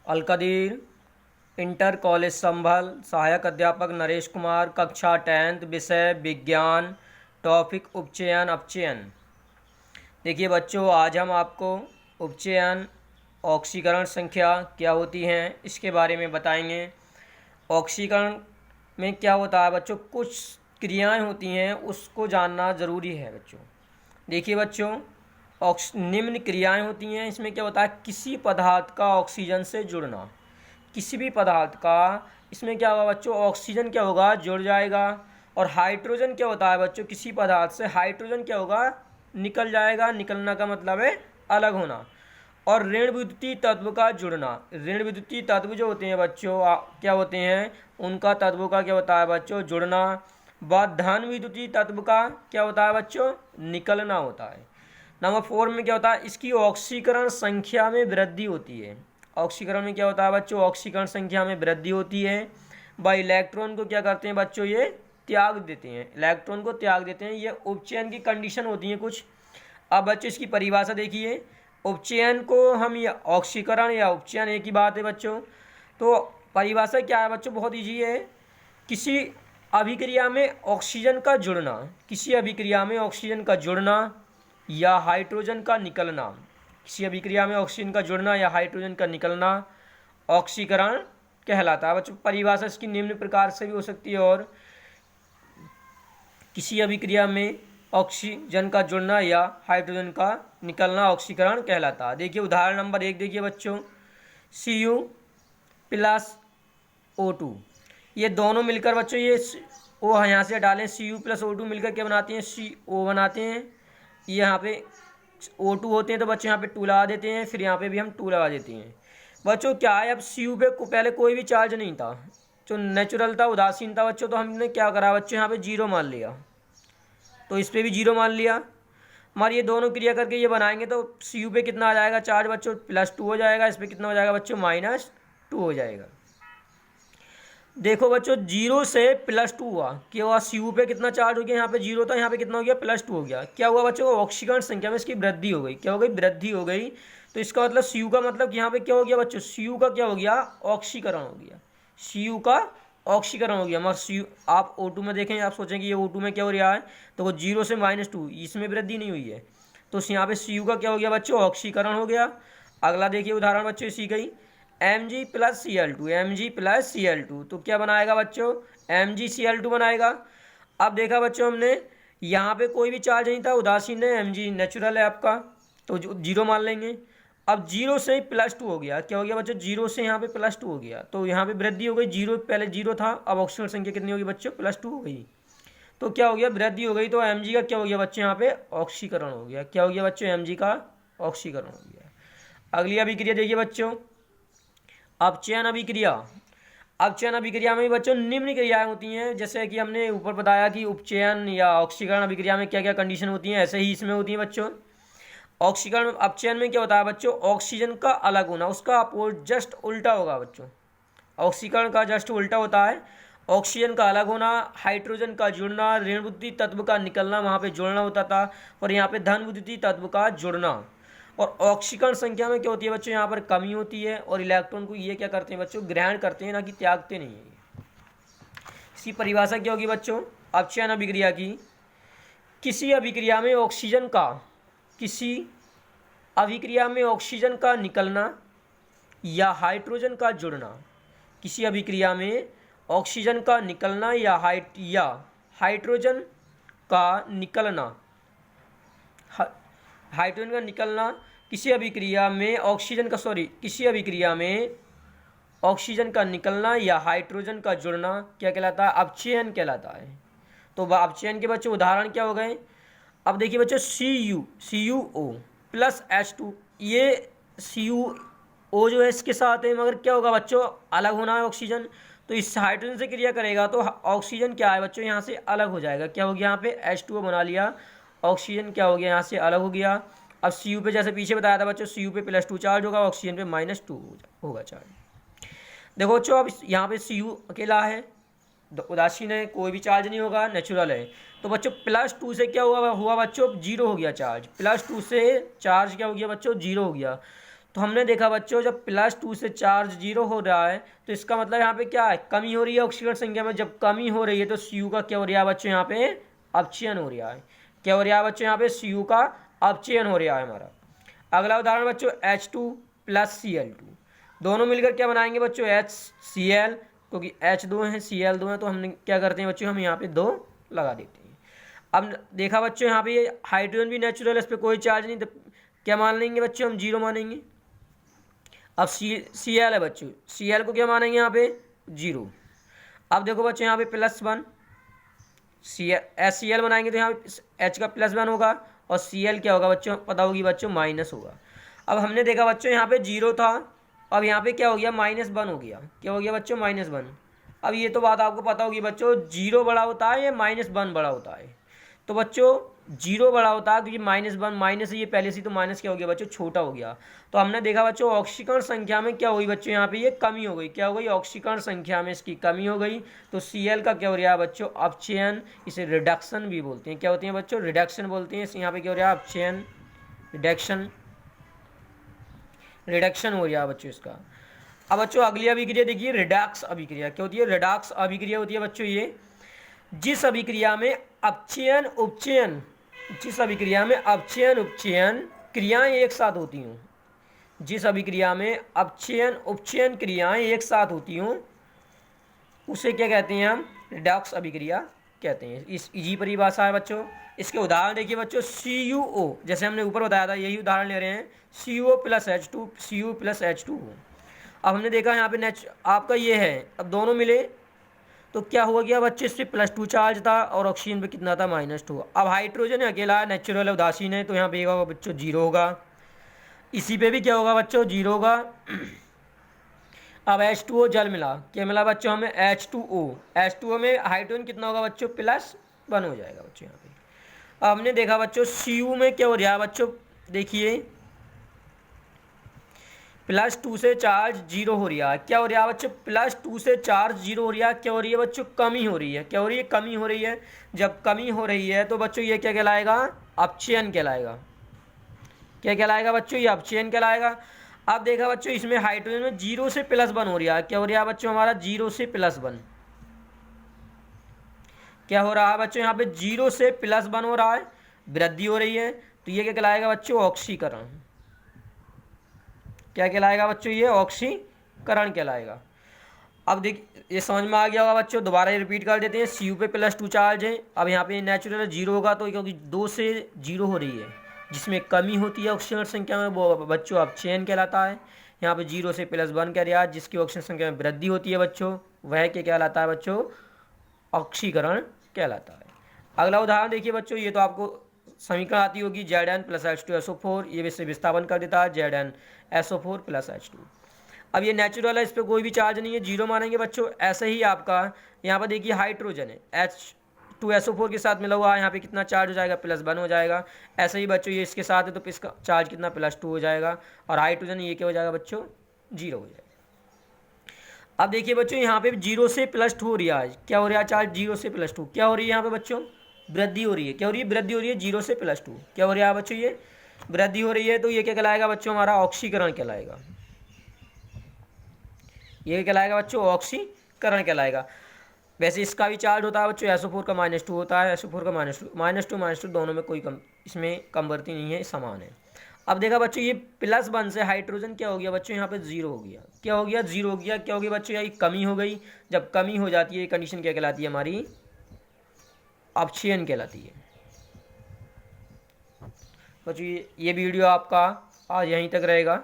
अलकदीर, inter college संभल, सहायक अध्यापक नरेश कुमार, कक्षा 10th, विषय विज्ञान, टॉपिक उपचयन अपचयन। देखिए बच्चों, आज हम आपको उपचयन, ऑक्सीकरण संख्या क्या होती हैं इसके बारे में बताएंगे। ऑक्सीकरण में क्या होता है बच्चों, कुछ क्रियाएं होती हैं उसको जानना ज़रूरी है बच्चों। देखिए बच्चों, निम्न क्रियाएं होती हैं। इसमें क्या होता है, किसी पदार्थ का ऑक्सीजन से जुड़ना, किसी भी पदार्थ का, इसमें क्या होगा बच्चों, ऑक्सीजन क्या होगा, जुड़ जाएगा। और हाइड्रोजन क्या होता है बच्चों, किसी पदार्थ से हाइड्रोजन क्या होगा, निकल जाएगा। निकलना का मतलब है अलग होना। और ऋण विद्युतीय तत्व का जुड़ना, ऋण विद्युतीय तत्व जो होते हैं बच्चों क्या होते हैं, उनका तत्वों का क्या होता है बच्चों, जुड़ना। व धन विद्युतीय तत्व का क्या होता है बच्चों, निकलना होता है। नंबर 4 में क्या होता है, इसकी ऑक्सीकरण संख्या में वृद्धि होती है। ऑक्सीकरण में क्या होता है बच्चों, ऑक्सीकरण संख्या में वृद्धि होती है। व इलेक्ट्रॉन को क्या करते हैं बच्चों, ये त्याग देते हैं, इलेक्ट्रॉन को त्याग देते हैं। ये उपचयन की कंडीशन होती है कुछ। अब बच्चों इसकी परिभाषा देखिए, उपचयन को हम या ऑक्सीकरण या उपचयन एक ही बात है बच्चों। तो परिभाषा क्या है बच्चों, बहुत ईजी है। किसी अभिक्रिया में ऑक्सीजन का जुड़ना, किसी अभिक्रिया में ऑक्सीजन का जुड़ना या हाइड्रोजन का निकलना, किसी अभिक्रिया में ऑक्सीजन का जुड़ना या हाइड्रोजन का निकलना ऑक्सीकरण कहलाता है बच्चों। परिभाषा इसकी निम्न प्रकार से भी हो सकती है, और किसी अभिक्रिया में ऑक्सीजन का जुड़ना या हाइड्रोजन का निकलना ऑक्सीकरण कहलाता है। देखिए उदाहरण नंबर 1 देखिए बच्चों, Cu प्लस O2, ये दोनों मिलकर बच्चों, ये O यहाँ से डालें, Cu प्लस O2 मिलकर क्या बनाते हैं, CO बनाते हैं। ये यहाँ पे O2 होते हैं तो बच्चों यहाँ पे 2 लगा देते हैं, फिर यहाँ पे भी हम 2 लगा देते हैं। बच्चों क्या है, अब Cu पे पहले कोई भी चार्ज नहीं था, जो नेचुरल था, उदासीन था बच्चों, तो हमने क्या करा बच्चों, यहाँ पे 0 मान लिया, तो इस पर भी 0 मान लिया। हमारी ये दोनों क्रिया करके ये बनाएंगे तो Cu पे कितना आ जाएगा चार्ज बच्चों, +2 हो जाएगा। इस पर कितना हो जाएगा बच्चों, -2 हो जाएगा। देखो बच्चों, 0 से +2 हुआ, क्या हुआ, Cu पे कितना चार्ज हो गया, यहाँ पे 0 था, यहाँ पे कितना हो गया, +2 हो गया। क्या हुआ बच्चों, ऑक्सीकरण संख्या में इसकी वृद्धि हो गई। क्या हो गई, वृद्धि हो गई। तो इसका मतलब Cu का मतलब यहाँ पे क्या हो गया बच्चों, Cu का क्या हो गया, ऑक्सीकरण हो गया। Cu का ऑक्सीकरण हो गया। मगर Cu आप O2 में देखें, आप सोचें कि ये O2 में क्या हो रहा है, तो वो 0 से -2, इसमें वृद्धि नहीं हुई है, तो यहाँ पे Cu का क्या हो गया बच्चों, ऑक्सीकरण हो गया। अगला देखिए उदाहरण बच्चों, इसी गई Mg plus Cl2, Mg plus Cl2, तो क्या बनाएगा बच्चों, MgCl2 बनाएगा। अब देखा बच्चों हमने, यहाँ पे कोई भी चार्ज नहीं था, उदासीन है, Mg नेचुरल है आपका, तो 0 मान लेंगे। अब 0 से +2 हो गया, क्या हो गया बच्चों, 0 से यहाँ पे +2 हो गया, तो यहाँ पे वृद्धि हो गई। 0 पहले 0 था, अब ऑक्सीजन संख्या कितनी होगी बच्चों, +2 हो गई, तो क्या हो गया, वृद्धि हो गई। तो Mg का क्या हो गया बच्चों, यहाँ पे ऑक्सीकरण हो गया। क्या हो गया बच्चों, Mg का ऑक्सीकरण हो गया। अगली अभिक्रिया देखिए बच्चों, अपचयन अभिक्रिया। अपचयन अभिक्रिया में बच्चों निम्न क्रियाएं होती हैं, जैसे कि हमने ऊपर बताया कि उपचयन या ऑक्सीकरण अभिक्रिया में क्या क्या कंडीशन होती हैं, ऐसे ही इसमें होती हैं बच्चों। ऑक्सीकरण अपचयन में क्या होता है बच्चों, ऑक्सीजन का अलग होना, उसका अपोज जस्ट उल्टा होगा बच्चों। ऑक्सीकरण का जस्ट उल्टा होता है, ऑक्सीजन का अलग होना, हाइड्रोजन का जुड़ना, ऋण विद्युतीय तत्व का निकलना, वहाँ पे जुड़ना होता था, और यहाँ पे धन विद्युतीय तत्व का जुड़ना। और ऑक्सीकरण संख्या में क्या होती है बच्चों, यहाँ पर कमी होती है, और इलेक्ट्रॉन को ये क्या करते हैं बच्चों, ग्रहण करते हैं, ना कि त्यागते नहीं है। इसकी परिभाषा क्या होगी बच्चों, अपचयन अभिक्रिया की, किसी अभिक्रिया में ऑक्सीजन का, किसी अभिक्रिया में ऑक्सीजन का निकलना या हाइड्रोजन का जुड़ना, किसी अभिक्रिया में ऑक्सीजन का निकलना या हाइड्रोजन का निकलना, हाइड्रोजन का निकलना, किसी अभिक्रिया में ऑक्सीजन का किसी अभिक्रिया में ऑक्सीजन का निकलना या हाइड्रोजन का जुड़ना क्या कहलाता है, अपचयन कहलाता है। तो अपचयन के बच्चों उदाहरण क्या हो गए। अब देखिए बच्चों, CuO प्लस H2, ये CuO जो है इसके साथ है, मगर क्या होगा बच्चों, अलग होना है ऑक्सीजन, तो इस हाइड्रोजन से क्रिया करेगा तो ऑक्सीजन क्या है बच्चों, यहाँ से अलग हो जाएगा। क्या हो गया, यहाँ पे H2O बना लिया, ऑक्सीजन क्या हो गया, यहाँ से अलग हो गया। अब Cu पे जैसे पीछे बताया था बच्चों, Cu पे +2 चार्ज होगा, ऑक्सीजन पे -2 होगा चार्ज। देखो बच्चों, अब यहाँ पे Cu अकेला है, उदासीन है, कोई भी चार्ज नहीं होगा, नेचुरल है, तो बच्चों +2 से क्या हुआ बच्चों, 0 हो गया चार्ज, +2 से चार्ज क्या हो गया बच्चों, 0 हो गया। तो हमने देखा बच्चों जब +2 से चार्ज 0 हो रहा है तो इसका मतलब यहाँ पे क्या है, कमी हो रही है ऑक्सीकरण संख्या में। जब कमी हो रही है तो Cu का क्या हो रहा है बच्चों, यहाँ पे अपचयन हो रहा है। क्या हो रहा है बच्चों, यहाँ पे Cu का अपचयन हो रहा है हमारा। अगला उदाहरण बच्चों H2 + Cl2, दोनों मिलकर क्या बनाएंगे बच्चों, HCl, क्योंकि H2 है Cl2 है तो हमने क्या करते हैं बच्चों, हम यहाँ पे 2 लगा देते हैं। अब देखा बच्चों यहाँ पे ये हाइड्रोजन भी नेचुरल है, इस पर कोई चार्ज नहीं, तो क्या मान लेंगे बच्चों, हम 0 मानेंगे। अब Cl है बच्चों, Cl को क्या मानेंगे यहाँ पे 0। अब देखो बच्चों यहाँ पे +1 HCl बनाएंगे तो यहाँ पे H का +1 होगा और Cl क्या होगा बच्चों, पता होगी बच्चों, माइनस होगा। अब हमने देखा बच्चों यहाँ पे 0 था, अब यहाँ पे क्या हो गया, -1 हो गया। क्या हो गया बच्चों, -1। अब ये तो बात आपको पता होगी बच्चों, 0 बड़ा होता है या -1 बड़ा होता है। तो बच्चों 0 बड़ा होता है क्योंकि -1 माइनस, ये पहले से तो माइनस क्या हो गया बच्चों, छोटा हो गया। तो हमने देखा बच्चों ऑक्सीकरण संख्या में क्या हुई बच्चों, यहाँ पे ये कमी हो गई। क्या हो गई, ऑक्सीकरण संख्या में इसकी कमी हो गई। तो Cl का क्या हो रहा है बच्चों, अपचयन, इसे रिडक्शन भी बोलते हैं। क्या होते हैं बच्चों, रिडक्शन बोलते हैं। यहाँ पे क्या हो रहा है, अपचयन, रिडक्शन हो रहा है बच्चों इसका। अब बच्चों अगली अभिक्रिया देखिए, रिडक्स अभिक्रिया। क्या होती है, रिडक्स अभिक्रिया होती है बच्चों ये जिस अभिक्रिया में अपचयन उपचयन, जिस अभिक्रिया में अपचयन उपचयन क्रियाएं एक साथ होती हूँ, जिस अभिक्रिया में अपचयन उपचयन क्रियाएं एक साथ होती हूँ उसे क्या कहते हैं, हम रिडक्स अभिक्रिया कहते हैं। इस इजी परिभाषा है बच्चों। इसके उदाहरण देखिए बच्चों, CuO, जैसे हमने ऊपर बताया था यही उदाहरण ले रहे हैं, CuO + H2, Cu + H2। अब हमने देखा यहाँ पे आपका ये है, अब दोनों मिले तो क्या हुआ गया बच्चे, इस पर +2 चार्ज था और ऑक्सीजन पे कितना था, -2। अब हाइड्रोजन अकेला नेचुरल उदासीन है तो यहाँ पे होगा बच्चों 0 होगा। इसी पे भी क्या होगा बच्चों, 0 होगा। अब H2O जल मिला, क्या मिला बच्चों हमें, H2O में हाइड्रोजन कितना होगा बच्चों, +1 हो जाएगा बच्चों यहाँ पे। अब हमने देखा बच्चों Cu में क्या हो रहा है बच्चों, देखिए +2 से चार्ज 0 हो रहा है। क्या हो रहा है बच्चों, +2 से चार्ज 0 हो रहा है। क्या हो रही है बच्चों, कमी हो रही है। क्या हो रही है, कमी हो रही है। जब कमी हो रही है तो बच्चों ये क्या कहलाएगा, अपचयन कहलाएगा। क्या कहलाएगा बच्चों, ये अपचयन कहलाएगा। अब देखा बच्चों इसमें हाइड्रोजन में 0 से +1 हो रहा है। क्या हो रहा है बच्चों हमारा, 0 से +1। क्या हो रहा है बच्चों, यहाँ पे 0 से +1 हो रहा है, वृद्धि हो रही है। तो ये क्या कहलाएगा बच्चों, ऑक्सीकरण। क्या कहलाएगा बच्चों, ये ऑक्सीकरण कहलाएगा। अब देख ये समझ में आ गया होगा बच्चों, दोबारा ये रिपीट कर देते हैं। Cu पे +2 चार्ज है। अब यहाँ पे नेचुरल 0 होगा तो क्योंकि 2 से 0 हो रही है, जिसमें कमी होती है ऑक्सीजन संख्या में वो बच्चों अपचयन कहलाता है। यहाँ पे 0 से +1 कह रहा है, जिसकी ऑक्सीजन संख्या में वृद्धि होती है बच्चों, वह क्या कहलाता है बच्चों, ऑक्सीकरण कहलाता है। अगला उदाहरण देखिए बच्चों, ये तो आपको समीकरण आती होगी, Zn + H2SO4, ये इससे विस्थापन कर देता है, ZnSO4 + H2। अब ये नेचुरल है, इस पर कोई भी चार्ज नहीं है, 0 मानेंगे बच्चों। ऐसे ही आपका यहाँ पर देखिए हाइड्रोजन है, H2SO4 के साथ मिला हुआ है, यहाँ पे कितना चार्ज हो जाएगा, +1 हो जाएगा। ऐसे ही बच्चों ये इसके साथ है तो इसका चार्ज कितना, +2 हो जाएगा। और हाइड्रोजन ये क्या हो जाएगा बच्चों, 0 हो जाएगा। अब देखिए बच्चों यहाँ पे 0 से +2 हो रहा है। क्या हो रहा है, चार्ज 0 से +2 क्या हो रही है यहाँ पे बच्चों, वृद्धि हो रही है। क्या हो रही है, वृद्धि हो रही है 0 से +2। क्या हो रहा है बच्चों, ये वृद्धि हो रही है। तो ये क्या कहलाएगा बच्चों, हमारा ऑक्सीकरण कहलाएगा। ये कहलाएगा बच्चों, ऑक्सीकरण कहलाएगा। वैसे इसका भी चार्ज होता है बच्चों, SO4 का -2 होता है, SO4 का -2 दोनों में कोई इसमें कमवर्ती नहीं है, समान है। अब देखा बच्चों ये +1 से हाइड्रोजन क्या हो गया बच्चों, यहाँ पे 0 हो गया। क्या हो गया, 0 हो गया। क्या हो गया बच्चों, यहाँ कमी हो गई। जब कमी हो जाती है ये कंडीशन क्या कहलाती है, हमारी अपचयन कहलाती है। बच्चों ये वीडियो आपका आज यहीं तक रहेगा।